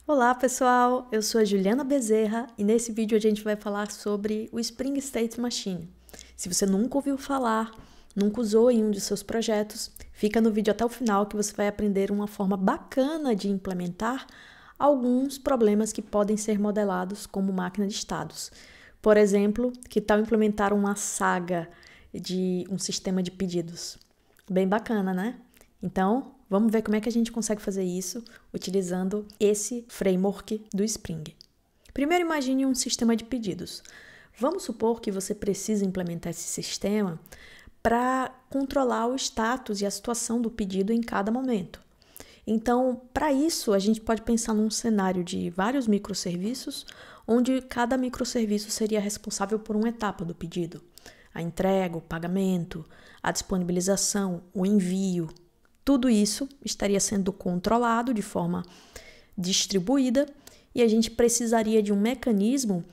Olá pessoal, eu sou a Juliana Bezerra e nesse vídeo a gente vai falar sobre o Spring State Machine. Se você nunca ouviu falar, nunca usou em um de seus projetos, fica no vídeo até o final que você vai aprender uma forma bacana de implementar alguns problemas que podem ser modelados como máquina de estados. Por exemplo, que tal implementar uma saga de um sistema de pedidos? Bem bacana, né? Então, vamos ver como é que a gente consegue fazer isso utilizando esse framework do Spring. Primeiro, imagine um sistema de pedidos. Vamos supor que você precisa implementar esse sistema para controlar o status e a situação do pedido em cada momento. Então, para isso, a gente pode pensar num cenário de vários microserviços, onde cada microserviço seria responsável por uma etapa do pedido. A entrega, o pagamento, a disponibilização, o envio. Tudo isso estaria sendo controlado de forma distribuída e a gente precisaria de um mecanismo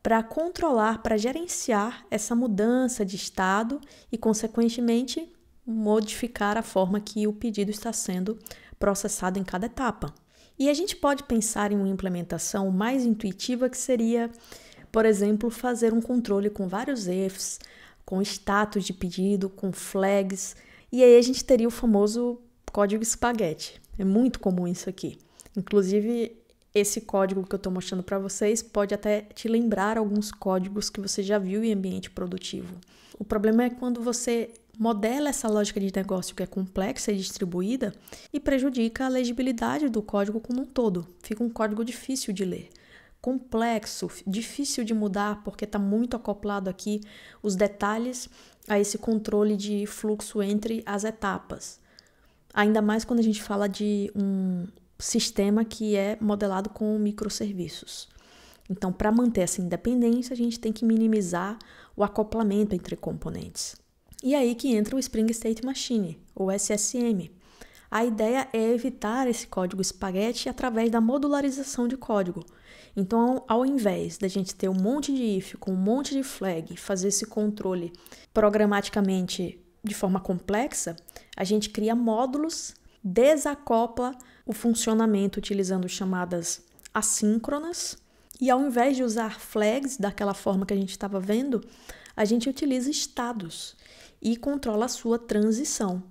para controlar, para gerenciar essa mudança de estado e, consequentemente, modificar a forma que o pedido está sendo processado em cada etapa. E a gente pode pensar em uma implementação mais intuitiva que seria, por exemplo, fazer um controle com vários ifs, com status de pedido, com flags, e aí a gente teria o famoso código espaguete. É muito comum isso aqui. Inclusive, esse código que eu estou mostrando para vocês pode até te lembrar alguns códigos que você já viu em ambiente produtivo. O problema é quando você modela essa lógica de negócio que é complexa e distribuída e prejudica a legibilidade do código como um todo. Fica um código difícil de ler, complexo, difícil de mudar porque está muito acoplado aqui os detalhes a esse controle de fluxo entre as etapas. Ainda mais quando a gente fala de um sistema que é modelado com microserviços. Então, para manter essa independência, a gente tem que minimizar o acoplamento entre componentes. E aí que entra o Spring State Machine, ou SSM. A ideia é evitar esse código espaguete através da modularização de código. Então, ao invés da gente ter um monte de if com um monte de flag, fazer esse controle programaticamente de forma complexa, a gente cria módulos, desacopla o funcionamento utilizando chamadas assíncronas, e ao invés de usar flags daquela forma que a gente estava vendo, a gente utiliza estados e controla a sua transição.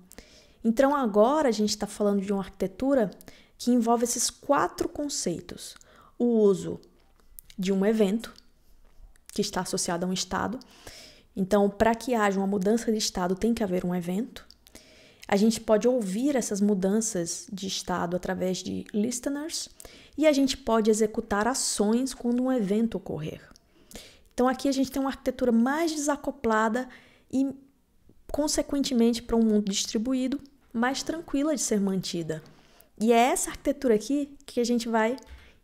Então agora a gente está falando de uma arquitetura que envolve esses 4 conceitos. O uso de um evento, que está associado a um estado. Então, para que haja uma mudança de estado, tem que haver um evento. A gente pode ouvir essas mudanças de estado através de listeners e a gente pode executar ações quando um evento ocorrer. Então, aqui a gente tem uma arquitetura mais desacoplada e, consequentemente, para um mundo distribuído, mais tranquila de ser mantida. E é essa arquitetura aqui que a gente vai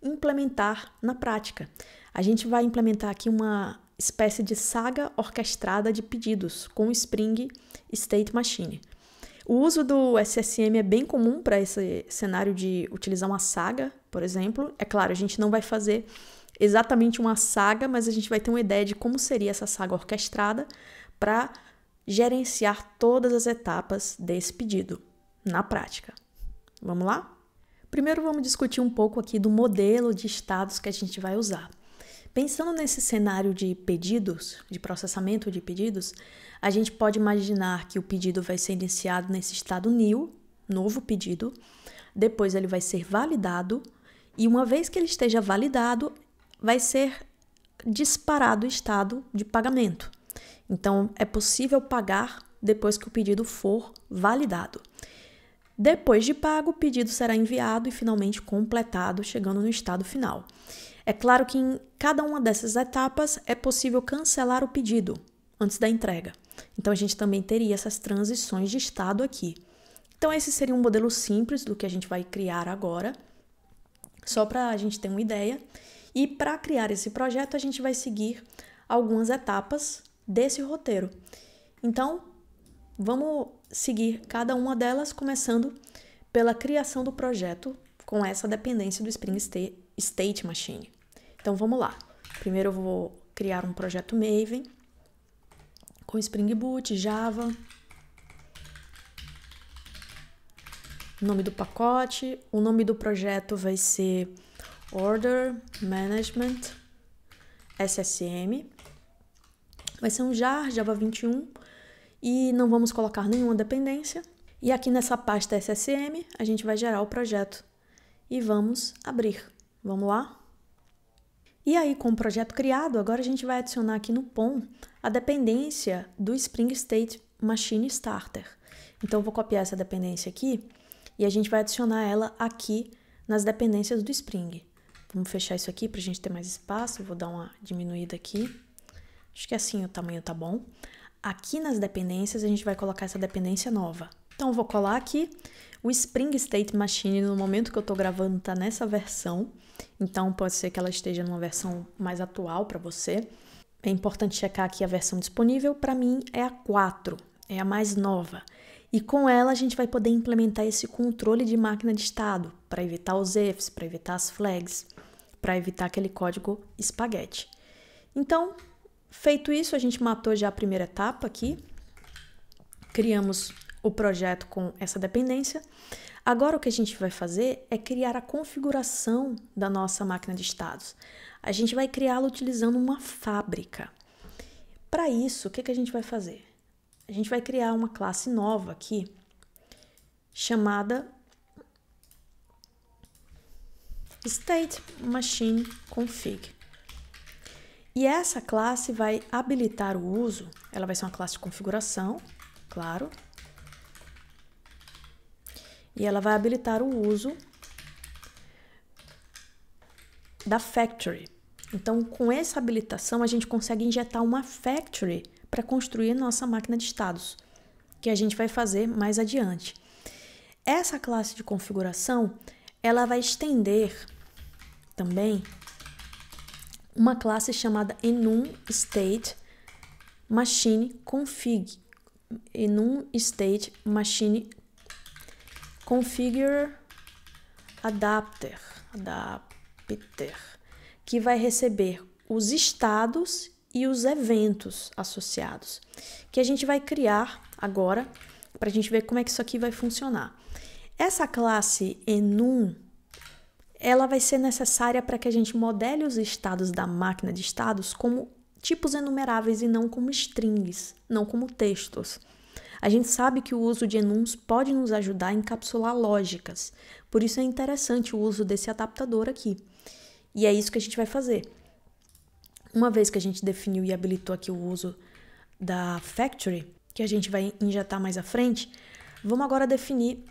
implementar na prática. A gente vai implementar aqui uma espécie de saga orquestrada de pedidos com o Spring State Machine. O uso do SSM é bem comum para esse cenário de utilizar uma saga, por exemplo. É claro, a gente não vai fazer exatamente uma saga, mas a gente vai ter uma ideia de como seria essa saga orquestrada para gerenciar todas as etapas desse pedido na prática. Vamos lá? Primeiro vamos discutir um pouco aqui do modelo de estados que a gente vai usar. Pensando nesse cenário de pedidos, de processamento de pedidos, a gente pode imaginar que o pedido vai ser iniciado nesse estado new, novo pedido, depois ele vai ser validado e uma vez que ele esteja validado, vai ser disparado o estado de pagamento. Então, é possível pagar depois que o pedido for validado. Depois de pago, o pedido será enviado e finalmente completado, chegando no estado final. É claro que em cada uma dessas etapas é possível cancelar o pedido antes da entrega. Então, a gente também teria essas transições de estado aqui. Então, esse seria um modelo simples do que a gente vai criar agora, só para a gente ter uma ideia. E para criar esse projeto, a gente vai seguir algumas etapas desse roteiro. Então, vamos seguir cada uma delas, começando pela criação do projeto com essa dependência do Spring State Machine. Então, vamos lá. Primeiro eu vou criar um projeto Maven com Spring Boot, Java, nome do pacote, o nome do projeto vai ser Order Management SSM. Vai ser um jar Java 21 e não vamos colocar nenhuma dependência. E aqui nessa pasta SSM, a gente vai gerar o projeto e vamos abrir. Vamos lá? E aí, com o projeto criado, agora a gente vai adicionar aqui no POM a dependência do Spring State Machine Starter. Então, eu vou copiar essa dependência aqui e a gente vai adicionar ela aqui nas dependências do Spring. Vamos fechar isso aqui para a gente ter mais espaço. Vou dar uma diminuída aqui. Acho que assim o tamanho tá bom. Aqui nas dependências, a gente vai colocar essa dependência nova. Então, eu vou colar aqui. O Spring State Machine, no momento que eu estou gravando, está nessa versão. Então, pode ser que ela esteja numa versão mais atual para você. É importante checar aqui a versão disponível. Para mim, é a 4, é a mais nova. E com ela, a gente vai poder implementar esse controle de máquina de estado para evitar os ifs, para evitar as flags, para evitar aquele código espaguete. Então, feito isso, a gente matou já a primeira etapa aqui. Criamos o projeto com essa dependência. Agora o que a gente vai fazer é criar a configuração da nossa máquina de estados. A gente vai criá-la utilizando uma fábrica. Para isso, o que a gente vai fazer? A gente vai criar uma classe nova aqui, chamada State Machine Config. E essa classe vai habilitar o uso, ela vai ser uma classe de configuração, claro. E ela vai habilitar o uso da factory. Então, com essa habilitação, a gente consegue injetar uma factory para construir a nossa máquina de estados, que a gente vai fazer mais adiante. Essa classe de configuração, ela vai estender também uma classe chamada enum state machine config. Enum state machine configure adapter, que vai receber os estados e os eventos associados, que a gente vai criar agora para a gente ver como é que isso aqui vai funcionar. Essa classe enum, ela vai ser necessária para que a gente modele os estados da máquina de estados como tipos enumeráveis e não como strings, não como textos. A gente sabe que o uso de enums pode nos ajudar a encapsular lógicas, por isso é interessante o uso desse adaptador aqui. E é isso que a gente vai fazer. Uma vez que a gente definiu e habilitou aqui o uso da factory, que a gente vai injetar mais à frente, vamos agora definir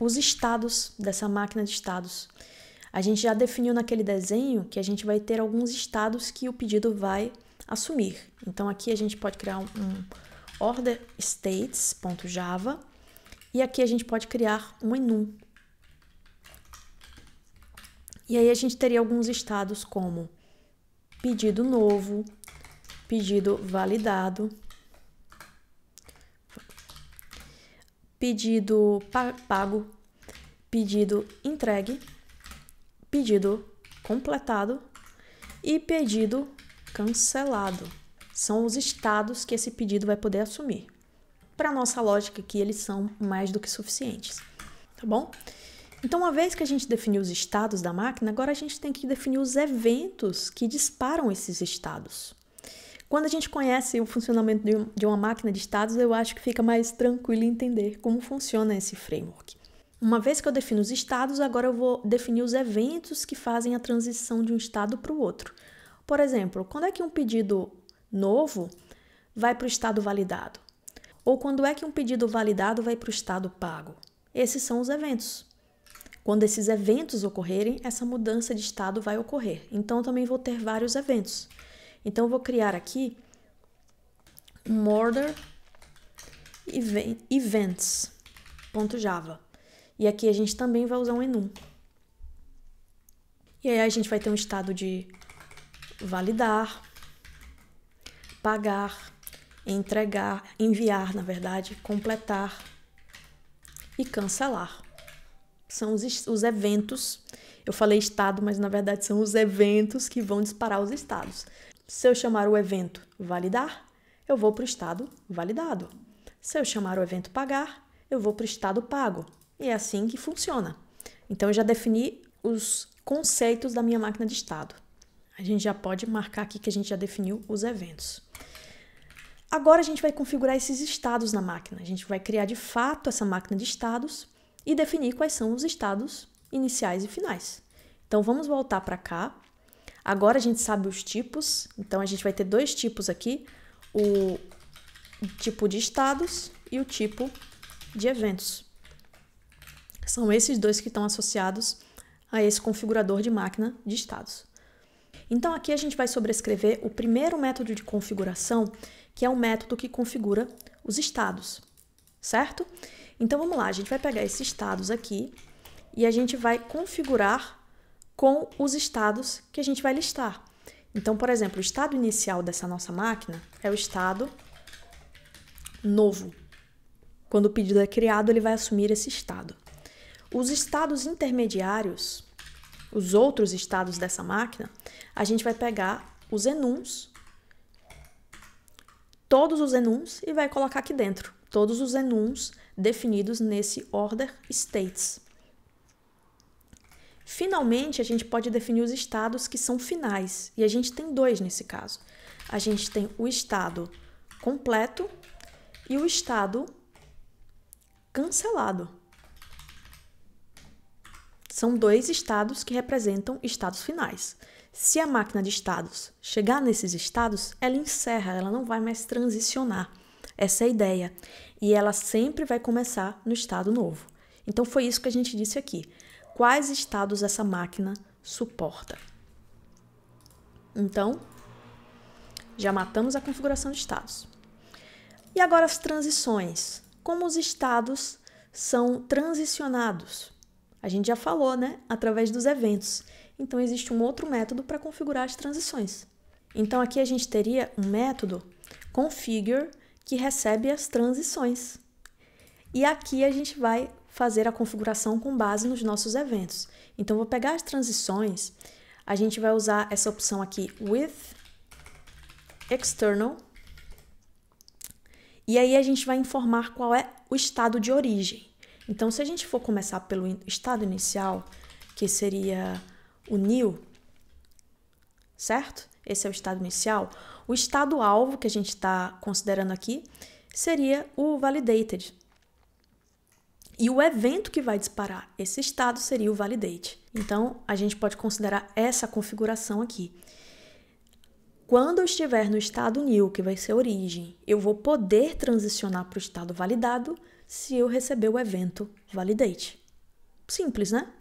os estados dessa máquina de estados. A gente já definiu naquele desenho que a gente vai ter alguns estados que o pedido vai assumir. Então aqui a gente pode criar um order states.java e aqui a gente pode criar um enum. E aí a gente teria alguns estados como pedido novo, pedido validado, pedido pago, pedido entregue, pedido completado e pedido cancelado. São os estados que esse pedido vai poder assumir. Para a nossa lógica aqui, eles são mais do que suficientes, tá bom? Então, uma vez que a gente definiu os estados da máquina, agora a gente tem que definir os eventos que disparam esses estados. Quando a gente conhece o funcionamento de uma máquina de estados, eu acho que fica mais tranquilo entender como funciona esse framework. Uma vez que eu defino os estados, agora eu vou definir os eventos que fazem a transição de um estado para o outro. Por exemplo, quando é que um pedido novo vai para o estado validado? Ou quando é que um pedido validado vai para o estado pago? Esses são os eventos. Quando esses eventos ocorrerem, essa mudança de estado vai ocorrer. Então, eu também vou ter vários eventos. Então, eu vou criar aqui um order events.java. E aqui a gente também vai usar um enum. E aí a gente vai ter um estado de validar, pagar, entregar, enviar, na verdade, completar e cancelar. São os eventos, eu falei estado, mas na verdade são os eventos que vão disparar os estados. Se eu chamar o evento validar, eu vou para o estado validado. Se eu chamar o evento pagar, eu vou para o estado pago. E é assim que funciona. Então, eu já defini conceitos da minha máquina de estado. A gente já pode marcar aqui que a gente já definiu os eventos. Agora a gente vai configurar esses estados na máquina. A gente vai criar de fato essa máquina de estados e definir quais são os estados iniciais e finais. Então vamos voltar para cá. Agora a gente sabe os tipos. Então a gente vai ter dois tipos aqui, o tipo de estados e o tipo de eventos. São esses dois que estão associados a esse configurador de máquina de estados. Então aqui a gente vai sobrescrever o primeiro método de configuração, que é o método que configura os estados, certo? Então vamos lá, a gente vai pegar esses estados aqui e a gente vai configurar com os estados que a gente vai listar. Então, por exemplo, o estado inicial dessa nossa máquina é o estado novo. Quando o pedido é criado, ele vai assumir esse estado. Os estados intermediários, os outros estados dessa máquina, a gente vai pegar os enums, todos os enums, e vai colocar aqui dentro. Todos os enums definidos nesse order states. Finalmente, a gente pode definir os estados que são finais, e a gente tem dois nesse caso. A gente tem o estado completo e o estado cancelado. São dois estados que representam estados finais. Se a máquina de estados chegar nesses estados, ela encerra, ela não vai mais transicionar. Essa é a ideia. E ela sempre vai começar no estado novo. Então, foi isso que a gente disse aqui. Quais estados essa máquina suporta? Então, já matamos a configuração de estados. E agora as transições. Como os estados são transicionados? A gente já falou, né? Através dos eventos. Então, existe um outro método para configurar as transições. Então, aqui a gente teria um método configure que recebe as transições. E aqui a gente vai fazer a configuração com base nos nossos eventos. Então, vou pegar as transições, a gente vai usar essa opção aqui, with external, e aí a gente vai informar qual é o estado de origem. Então, se a gente for começar pelo estado inicial, que seria o new, certo? Esse é o estado inicial. O estado-alvo que a gente está considerando aqui seria o validated. E o evento que vai disparar esse estado seria o validate. Então, a gente pode considerar essa configuração aqui. Quando eu estiver no estado new, que vai ser a origem, eu vou poder transicionar para o estado validado se eu receber o evento validate. Simples, né?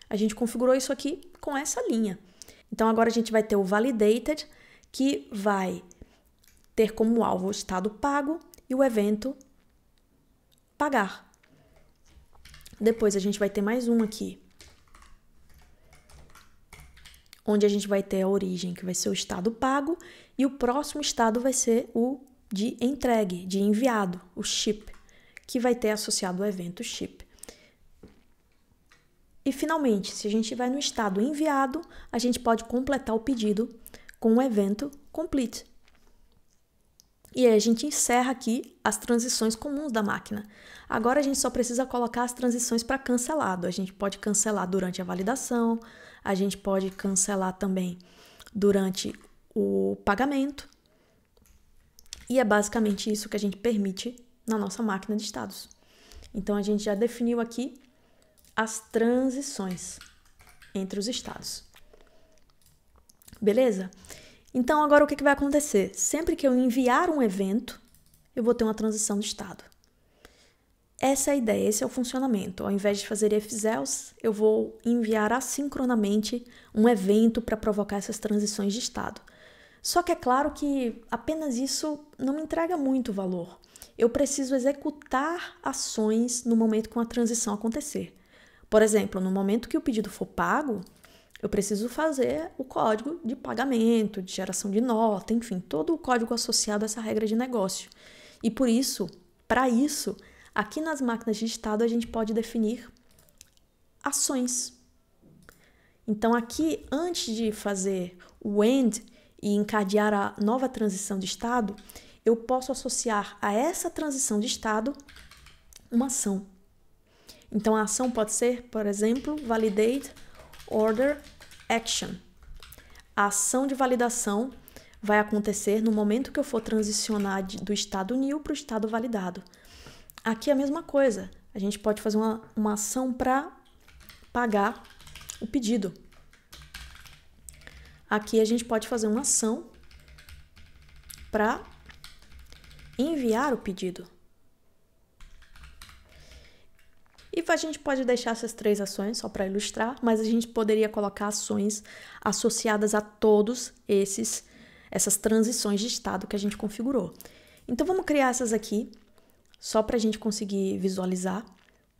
A gente configurou isso aqui com essa linha. Então, agora a gente vai ter o validated, que vai ter como alvo o estado pago e o evento pagar. Depois a gente vai ter mais um aqui, onde a gente vai ter a origem, que vai ser o estado pago, e o próximo estado vai ser o de entregue, de enviado, o ship, que vai ter associado o evento ship. E finalmente, se a gente estiver no estado enviado, a gente pode completar o pedido com o evento complete. E aí a gente encerra aqui as transições comuns da máquina. Agora a gente só precisa colocar as transições para cancelado. A gente pode cancelar durante a validação, a gente pode cancelar também durante o pagamento. E é basicamente isso que a gente permite na nossa máquina de estados. Então a gente já definiu aqui as transições entre os estados. Beleza? Então, agora o que vai acontecer? Sempre que eu enviar um evento, eu vou ter uma transição de estado. Essa é a ideia, esse é o funcionamento. Ao invés de fazer if else, eu vou enviar assincronamente um evento para provocar essas transições de estado. Só que é claro que apenas isso não me entrega muito valor. Eu preciso executar ações no momento que uma transição acontecer. Por exemplo, no momento que o pedido for pago, eu preciso fazer o código de pagamento, de geração de nota, enfim, todo o código associado a essa regra de negócio. E por isso, para isso, aqui nas máquinas de estado a gente pode definir ações. Então aqui, antes de fazer o end e encadear a nova transição de estado, eu posso associar a essa transição de estado uma ação. Então a ação pode ser, por exemplo, validate order action. A ação de validação vai acontecer no momento que eu for transicionar do estado nil para o estado validado. Aqui é a mesma coisa. A gente pode fazer uma ação para pagar o pedido. Aqui a gente pode fazer uma ação para enviar o pedido. E a gente pode deixar essas 3 ações só para ilustrar, mas a gente poderia colocar ações associadas a todos essas transições de estado que a gente configurou. Então vamos criar essas aqui, só para a gente conseguir visualizar.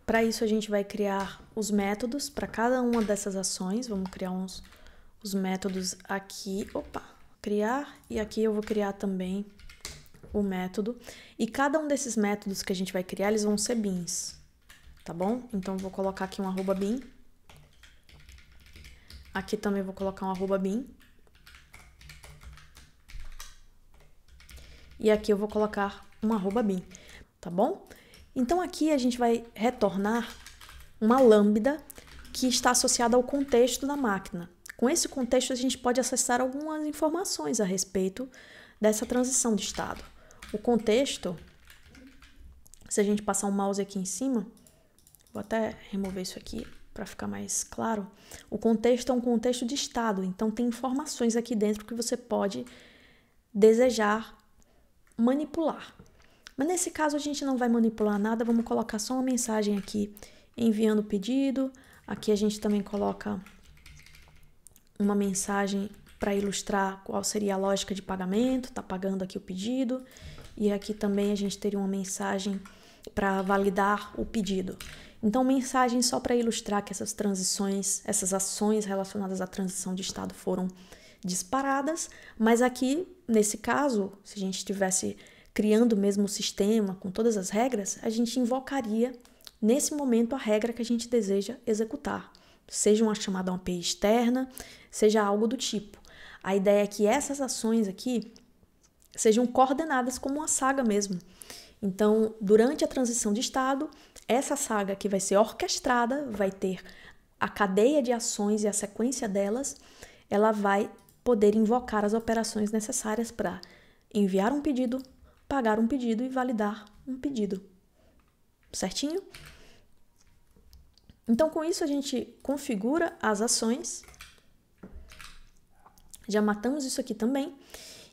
Para isso a gente vai criar os métodos para cada uma dessas ações. Vamos criar os métodos aqui. Opa! Criar, e aqui eu vou criar também o método. E cada um desses métodos que a gente vai criar, eles vão ser bins. Tá bom? Então, eu vou colocar aqui um @bin. Aqui também vou colocar um @bin. E aqui eu vou colocar um @bin, tá bom? Então, aqui a gente vai retornar uma lambda que está associada ao contexto da máquina. Com esse contexto, a gente pode acessar algumas informações a respeito dessa transição de estado. O contexto, se a gente passar o mouse aqui em cima, vou até remover isso aqui para ficar mais claro. O contexto é um contexto de estado, então tem informações aqui dentro que você pode desejar manipular. Mas nesse caso a gente não vai manipular nada, vamos colocar só uma mensagem aqui enviando o pedido. Aqui a gente também coloca uma mensagem para ilustrar qual seria a lógica de pagamento, tá pagando aqui o pedido. E aqui também a gente teria uma mensagem para validar o pedido. Então, mensagem só para ilustrar que essas transições, essas ações relacionadas à transição de estado foram disparadas, mas aqui, nesse caso, se a gente estivesse criando o mesmo sistema, com todas as regras, a gente invocaria, nesse momento, a regra que a gente deseja executar. Seja uma chamada a uma API externa, seja algo do tipo. A ideia é que essas ações aqui sejam coordenadas como uma saga mesmo. Então, durante a transição de estado, essa saga que vai ser orquestrada, vai ter a cadeia de ações e a sequência delas, ela vai poder invocar as operações necessárias para enviar um pedido, pagar um pedido e validar um pedido. Certinho? Então, com isso, a gente configura as ações. Já matamos isso aqui também.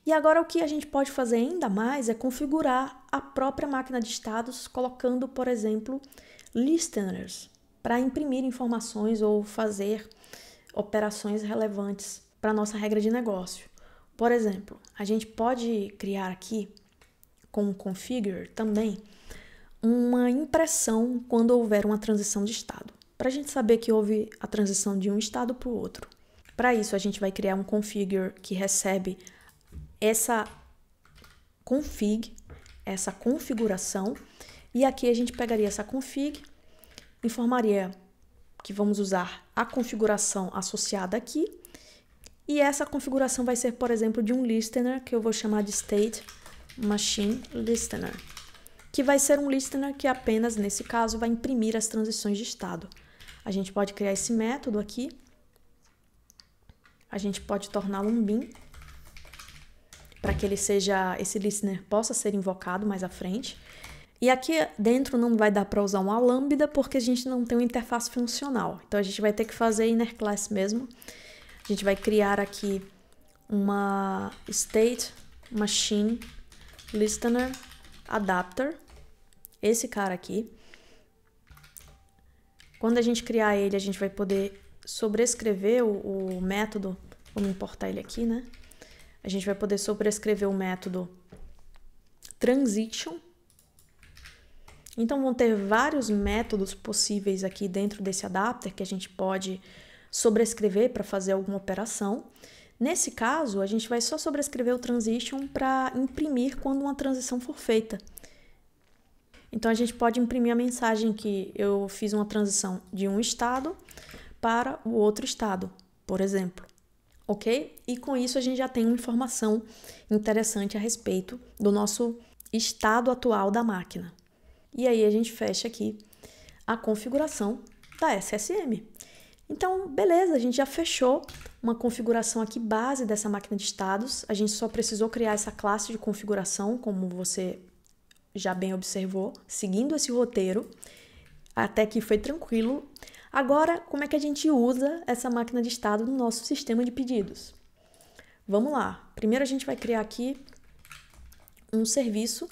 E agora o que a gente pode fazer ainda mais é configurar a própria máquina de estados, colocando, por exemplo, listeners, para imprimir informações ou fazer operações relevantes para a nossa regra de negócio. Por exemplo, a gente pode criar aqui, com o configure também, uma impressão quando houver uma transição de estado, para a gente saber que houve a transição de um estado para o outro. Para isso, a gente vai criar um configure que recebe essa config, essa configuração, e aqui a gente pegaria essa config, informaria que vamos usar a configuração associada aqui, e essa configuração vai ser, por exemplo, de um listener, que eu vou chamar de state machine listener, que vai ser um listener que apenas, nesse caso, vai imprimir as transições de estado. A gente pode criar esse método aqui, a gente pode torná-lo um bin, para que esse listener possa ser invocado mais à frente. E aqui dentro não vai dar para usar uma lambda, porque a gente não tem uma interface funcional. Então, a gente vai ter que fazer inner class mesmo. A gente vai criar aqui uma state machine listener adapter, esse cara aqui. Quando a gente criar ele, a gente vai poder sobrescrever o método, vamos importar ele aqui, né? A gente vai poder sobrescrever o método transition. Então, vão ter vários métodos possíveis aqui dentro desse adapter que a gente pode sobrescrever para fazer alguma operação. Nesse caso, a gente vai só sobrescrever o transition para imprimir quando uma transição for feita. Então, a gente pode imprimir a mensagem que eu fiz uma transição de um estado para o outro estado, por exemplo. Ok? E com isso a gente já tem uma informação interessante a respeito do nosso estado atual da máquina. E aí a gente fecha aqui a configuração da SSM. Então, beleza, a gente já fechou uma configuração aqui base dessa máquina de estados. A gente só precisou criar essa classe de configuração, como você já bem observou, seguindo esse roteiro. Até que foi tranquilo. Agora, como é que a gente usa essa máquina de estado no nosso sistema de pedidos? Vamos lá. Primeiro a gente vai criar aqui um serviço,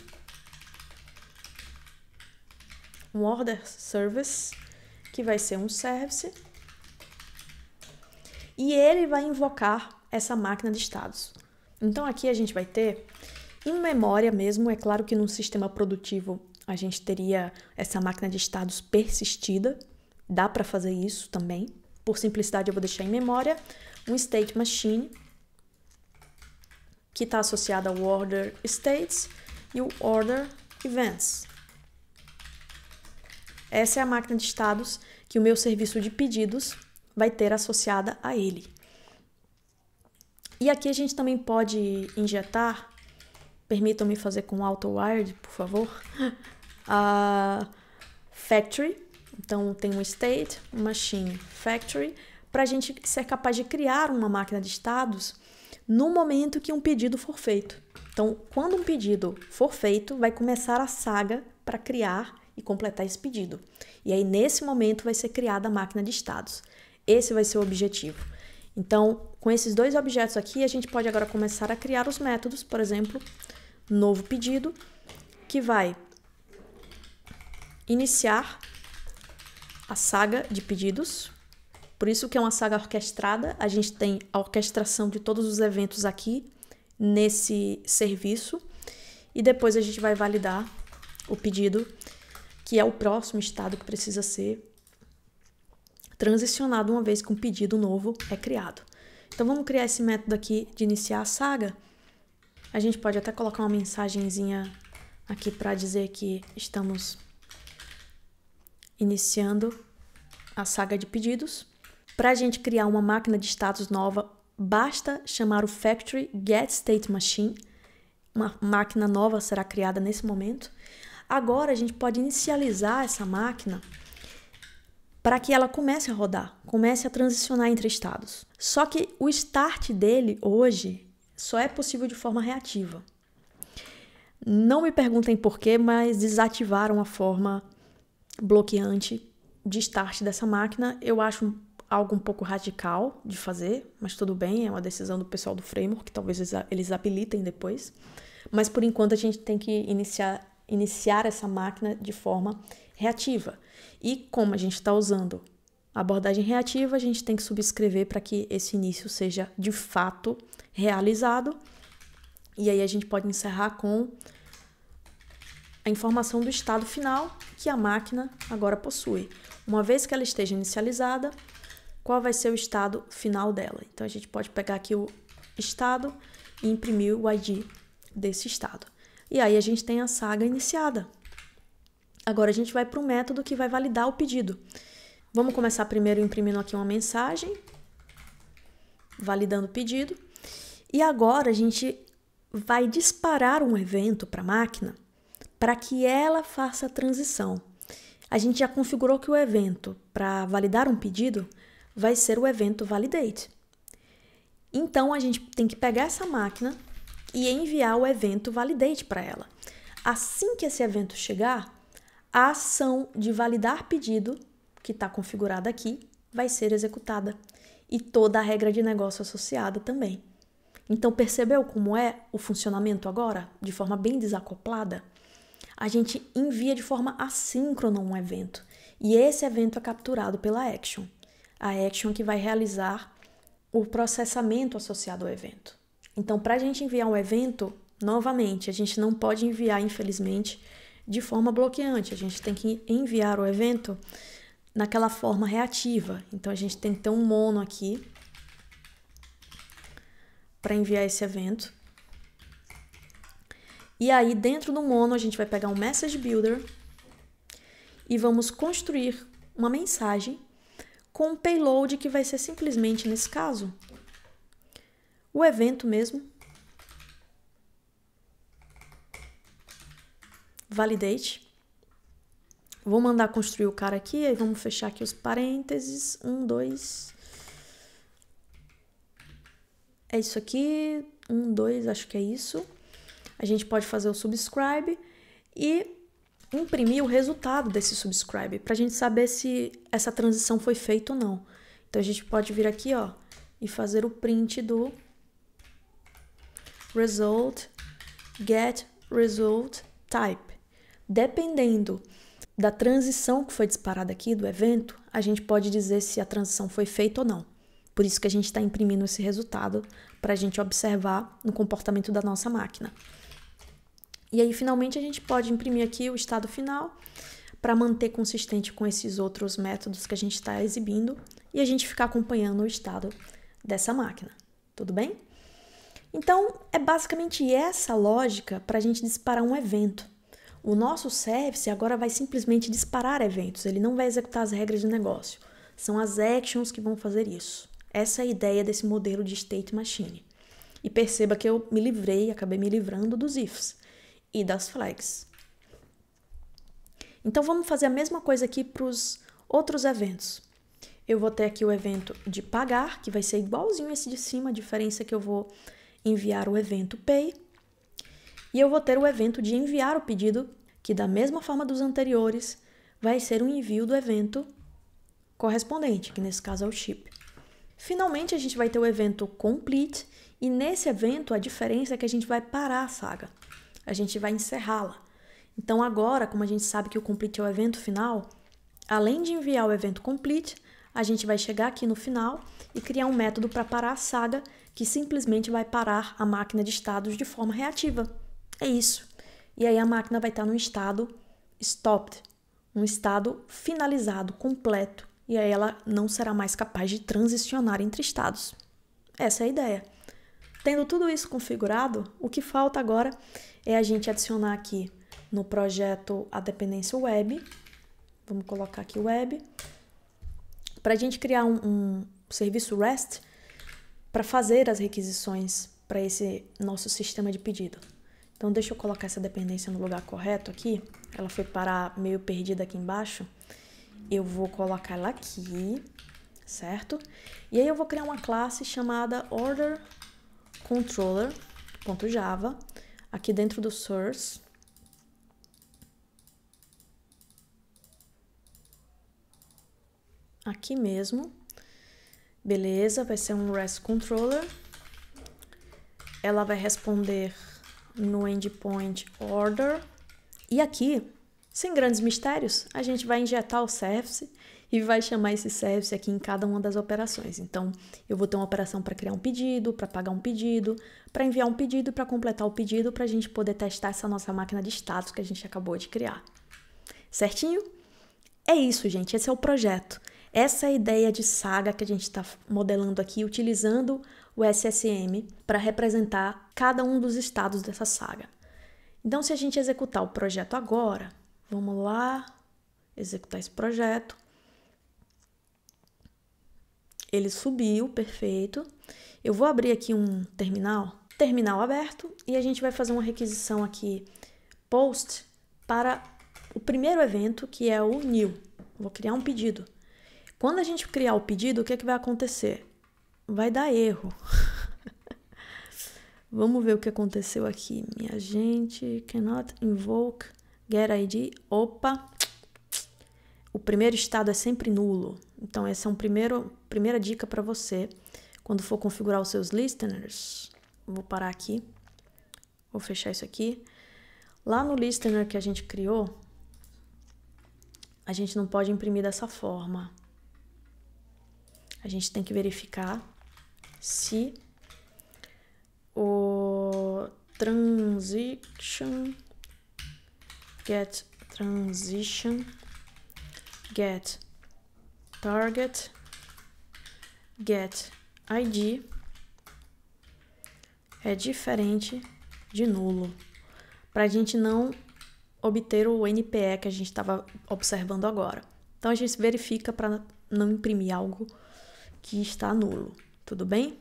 um order service, que vai ser um service, e ele vai invocar essa máquina de estados. Então aqui a gente vai ter, em memória mesmo, é claro que num sistema produtivo a gente teria essa máquina de estados persistida, dá para fazer isso também. Por simplicidade eu vou deixar em memória um state machine, que está associado ao order states e o order events. Essa é a máquina de estados que o meu serviço de pedidos vai ter associada a ele. E aqui a gente também pode injetar, permitam-me fazer com AutoWired, por favor, a factory. Então tem um state, machine, factory, para a gente ser capaz de criar uma máquina de estados no momento que um pedido for feito. Então, quando um pedido for feito, vai começar a saga para criar e completar esse pedido. E aí, nesse momento, vai ser criada a máquina de estados. Esse vai ser o objetivo. Então, com esses dois objetos aqui, a gente pode agora começar a criar os métodos, por exemplo, novo pedido, que vai iniciar a saga de pedidos. Por isso que é uma saga orquestrada, a gente tem a orquestração de todos os eventos aqui nesse serviço e depois a gente vai validar o pedido, que é o próximo estado que precisa ser transicionado uma vez que um pedido novo é criado. Então vamos criar esse método aqui de iniciar a saga. A gente pode até colocar uma mensagenzinha aqui para dizer que estamos iniciando a saga de pedidos. Para a gente criar uma máquina de status nova, basta chamar o factory getStateMachine. Uma máquina nova será criada nesse momento. Agora a gente pode inicializar essa máquina para que ela comece a rodar, comece a transicionar entre estados. Só que o start dele hoje só é possível de forma reativa. Não me perguntem por quê, mas desativaram a forma bloqueante de start dessa máquina. Eu acho algo um pouco radical de fazer, mas tudo bem, é uma decisão do pessoal do framework, que talvez eles habilitem depois. Mas por enquanto a gente tem que iniciar essa máquina de forma reativa. E como a gente está usando a abordagem reativa, a gente tem que subscrever para que esse início seja de fato realizado. E aí a gente pode encerrar com a informação do estado final que a máquina agora possui. Uma vez que ela esteja inicializada, qual vai ser o estado final dela? Então a gente pode pegar aqui o estado e imprimir o ID desse estado. E aí a gente tem a saga iniciada. Agora a gente vai para o método que vai validar o pedido. Vamos começar primeiro imprimindo aqui uma mensagem, validando o pedido. E agora a gente vai disparar um evento para a máquina para que ela faça a transição. A gente já configurou que o evento para validar um pedido vai ser o evento validate. Então a gente tem que pegar essa máquina e enviar o evento validate para ela. Assim que esse evento chegar, a ação de validar pedido, que está configurada aqui, vai ser executada. E toda a regra de negócio associada também. Então, percebeu como é o funcionamento agora? De forma bem desacoplada? A gente envia de forma assíncrona um evento. E esse evento é capturado pela action. A action que vai realizar o processamento associado ao evento. Então, para a gente enviar um evento, novamente, a gente não pode enviar, infelizmente, de forma bloqueante. A gente tem que enviar o evento naquela forma reativa. Então, a gente tem que ter um mono aqui para enviar esse evento. E aí, dentro do mono, a gente vai pegar um message builder e vamos construir uma mensagem com um payload que vai ser simplesmente, nesse caso, o evento mesmo, validate, Vou mandar construir o cara aqui, aí vamos fechar aqui os parênteses. 1, 2. É isso aqui. 1, 2, acho que é isso. A gente pode fazer o subscribe e imprimir o resultado desse subscribe, para a gente saber se essa transição foi feita ou não. Então, a gente pode vir aqui, ó, e fazer o print do result, get result type. Dependendo da transição que foi disparada aqui, do evento, a gente pode dizer se a transição foi feita ou não. Por isso que a gente está imprimindo esse resultado, para a gente observar no comportamento da nossa máquina. E aí, finalmente, a gente pode imprimir aqui o estado final, para manter consistente com esses outros métodos que a gente está exibindo, e a gente ficar acompanhando o estado dessa máquina. Tudo bem? Então, é basicamente essa lógica para a gente disparar um evento. O nosso service agora vai simplesmente disparar eventos, ele não vai executar as regras de negócio. São as actions que vão fazer isso. Essa é a ideia desse modelo de state machine. E perceba que eu acabei me livrando dos ifs e das flags. Então, vamos fazer a mesma coisa aqui para os outros eventos. Eu vou ter aqui o evento de pagar, que vai ser igualzinho esse de cima, a diferença é que eu vou enviar o evento pay. E eu vou ter o evento de enviar o pedido, que da mesma forma dos anteriores, vai ser um envio do evento correspondente, que nesse caso é o ship. Finalmente, a gente vai ter o evento complete, e nesse evento a diferença é que a gente vai parar a saga. A gente vai encerrá-la. Então agora, como a gente sabe que o complete é o evento final, além de enviar o evento complete, a gente vai chegar aqui no final e criar um método para parar a saga, que simplesmente vai parar a máquina de estados de forma reativa. É isso. E aí a máquina vai estar no estado stopped, um estado finalizado, completo. E aí ela não será mais capaz de transicionar entre estados. Essa é a ideia. Tendo tudo isso configurado, o que falta agora é a gente adicionar aqui no projeto a dependência web. Vamos colocar aqui web. Para a gente criar um serviço REST para fazer as requisições para esse nosso sistema de pedido. Então, deixa eu colocar essa dependência no lugar correto aqui. Ela foi parar meio perdida aqui embaixo. Eu vou colocar ela aqui, certo? E aí eu vou criar uma classe chamada orderController.java aqui dentro do source. Aqui mesmo. Beleza, vai ser um REST controller. Ela vai responder no endpoint order. E aqui, sem grandes mistérios, a gente vai injetar o service e vai chamar esse service aqui em cada uma das operações. Então, eu vou ter uma operação para criar um pedido, para pagar um pedido, para enviar um pedido e para completar o pedido, para a gente poder testar essa nossa máquina de status que a gente acabou de criar. Certinho? É isso, gente. Esse é o projeto. Essa é a ideia de saga que a gente está modelando aqui, utilizando o SSM para representar cada um dos estados dessa saga. Então, se a gente executar o projeto agora, vamos lá, executar esse projeto. Ele subiu, perfeito. Eu vou abrir aqui um terminal aberto, e a gente vai fazer uma requisição aqui, post, para o primeiro evento, que é o new. Vou criar um pedido. Quando a gente criar o pedido, o que é que vai acontecer? Vai dar erro. Vamos ver o que aconteceu aqui. Minha gente, cannot invoke get ID. Opa! O primeiro estado é sempre nulo. Então, essa é primeira dica para você. Quando for configurar os seus listeners, vou parar aqui. Vou fechar isso aqui. Lá no listener que a gente criou, a gente não pode imprimir dessa forma. A gente tem que verificar se o get target get ID é diferente de nulo, para a gente não obter o NPE que a gente estava observando agora. Então a gente verifica para não imprimir algo que está nulo, tudo bem?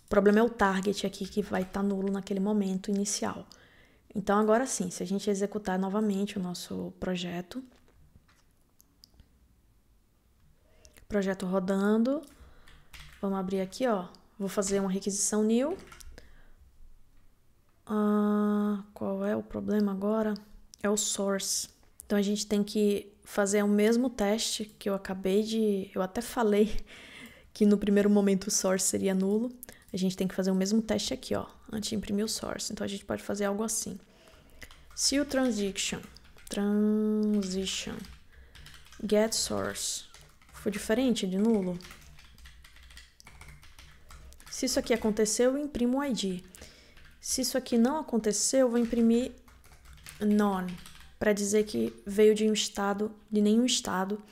O problema é o target aqui que vai estar nulo naquele momento inicial. Então agora sim, se a gente executar novamente o nosso projeto, Projeto rodando. Vamos abrir aqui, ó. Vou fazer uma requisição new. Qual é o problema agora? É o source. Então a gente tem que fazer o mesmo teste que eu acabei de... Eu até falei que no primeiro momento o source seria nulo. A gente tem que fazer o mesmo teste aqui, ó, antes de imprimir o source. Então a gente pode fazer algo assim. Se o transition get source for diferente de nulo, se isso aqui aconteceu, eu imprimo o ID. Se isso aqui não aconteceu, eu vou imprimir none, para dizer que veio de nenhum estado,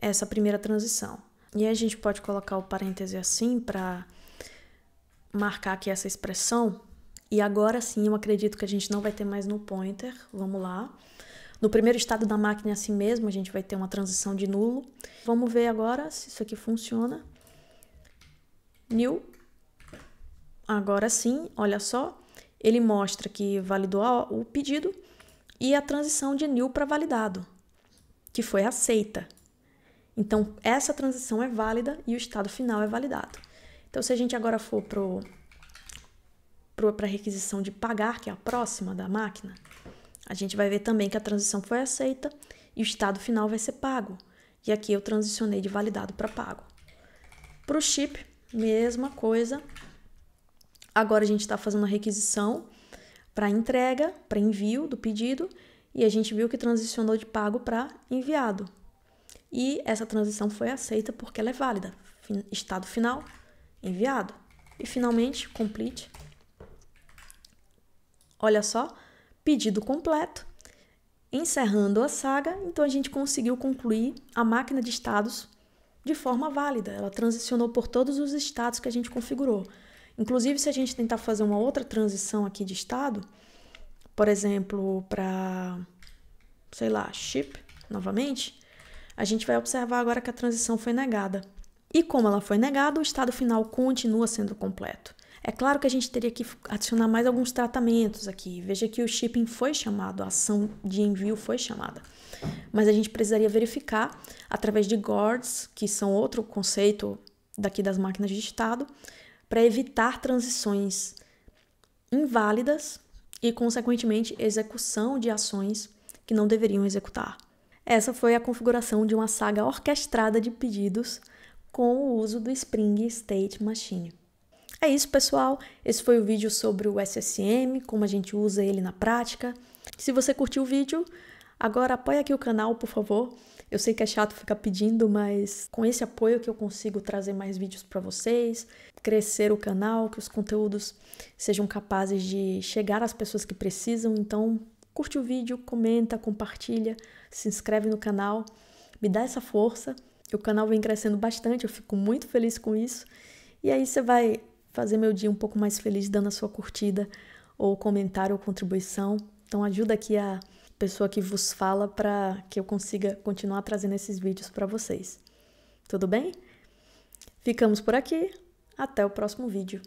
essa primeira transição. E aí a gente pode colocar o parêntese assim para marcar aqui essa expressão. E agora sim, eu acredito que a gente não vai ter mais no pointer. Vamos lá. No primeiro estado da máquina é assim mesmo, a gente vai ter uma transição de nulo. Vamos ver agora se isso aqui funciona. New. Agora sim, olha só. Ele mostra que validou o pedido e a transição de new para validado, que foi aceita. Então, essa transição é válida e o estado final é validado. Então, se a gente agora for para a requisição de pagar, que é a próxima da máquina, a gente vai ver também que a transição foi aceita e o estado final vai ser pago. E aqui eu transicionei de validado para pago. Para o ship, mesma coisa. Agora a gente está fazendo a requisição para entrega, para envio do pedido, e a gente viu que transicionou de pago para enviado. E essa transição foi aceita porque ela é válida. Estado final, enviado. E finalmente, complete. Olha só, pedido completo. Encerrando a saga, então a gente conseguiu concluir a máquina de estados de forma válida. Ela transicionou por todos os estados que a gente configurou. Inclusive, se a gente tentar fazer uma outra transição aqui de estado, por exemplo, para, sei lá, ship, novamente, a gente vai observar agora que a transição foi negada. E como ela foi negada, o estado final continua sendo completo. É claro que a gente teria que adicionar mais alguns tratamentos aqui. Veja que o shipping foi chamado, a ação de envio foi chamada. Mas a gente precisaria verificar através de GORDs, que são outro conceito daqui das máquinas de estado, para evitar transições inválidas e, consequentemente, execução de ações que não deveriam executar. Essa foi a configuração de uma saga orquestrada de pedidos com o uso do Spring State Machine. É isso, pessoal. Esse foi o vídeo sobre o SSM, como a gente usa ele na prática. Se você curtiu o vídeo, agora apoie aqui o canal, por favor. Eu sei que é chato ficar pedindo, mas com esse apoio que eu consigo trazer mais vídeos para vocês, crescer o canal, que os conteúdos sejam capazes de chegar às pessoas que precisam. Então, curte o vídeo, comenta, compartilha, se inscreve no canal, me dá essa força. O canal vem crescendo bastante, eu fico muito feliz com isso. E aí você vai fazer meu dia um pouco mais feliz dando a sua curtida, ou comentário, ou contribuição. Então ajuda aqui a pessoa que vos fala para que eu consiga continuar trazendo esses vídeos para vocês. Tudo bem? Ficamos por aqui. Até o próximo vídeo.